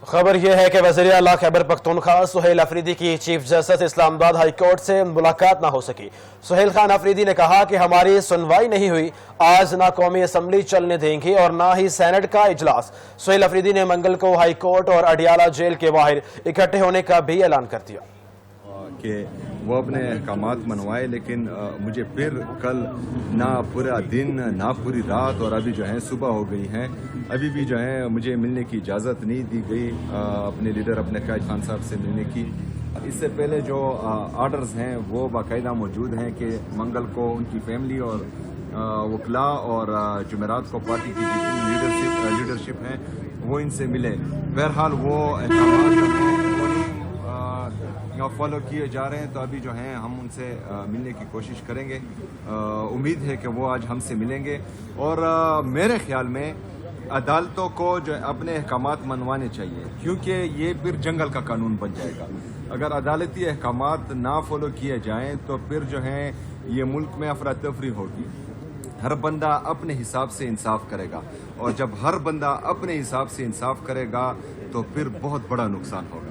خبر یہ ہے کہ وزیر اعلیٰ خیبر پختونخوا سہیل افریدی کی چیف جسٹس اسلام آباد ہائی کورٹ سے ملاقات نہ ہو سکی۔ سہیل خان افریدی نے کہا کہ ہماری سنوائی نہیں ہوئی، آج نہ قومی اسمبلی چلنے دیں گی اور نہ ہی سینٹ کا اجلاس۔ سہیل افریدی نے منگل کو ہائی کورٹ اور اڈیالہ جیل کے باہر اکٹھے ہونے کا بھی اعلان کر دیا کہ وہ اپنے احکامات منوائے، لیکن مجھے پھر کل نہ پورا دن نہ پوری رات اور ابھی جو ہے صبح ہو گئی ہیں، ابھی بھی جو ہے مجھے ملنے کی اجازت نہیں دی گئی اپنے لیڈر اپنے قائد خان صاحب سے ملنے کی۔ اس سے پہلے جو آرڈرز ہیں وہ باقاعدہ موجود ہیں کہ منگل کو ان کی فیملی اور وکلاء اور جمعرات کو پارٹی کی جتنی لیڈرشپ ہیں وہ ان سے ملے۔ بہرحال وہ احکامات جو ہیں فالو کیے جا رہے ہیں، تو ابھی جو ہیں ہم ان سے ملنے کی کوشش کریں گے۔ امید ہے کہ وہ آج ہم سے ملیں گے، اور میرے خیال میں عدالتوں کو جو اپنے احکامات منوانے چاہیے، کیونکہ یہ پھر جنگل کا قانون بن جائے گا۔ اگر عدالتی احکامات نہ فالو کیے جائیں تو پھر جو ہے یہ ملک میں افراتفری ہوگی۔ ہر بندہ اپنے حساب سے انصاف کرے گا، اور جب ہر بندہ اپنے حساب سے انصاف کرے گا تو پھر بہت بڑا نقصان ہوگا۔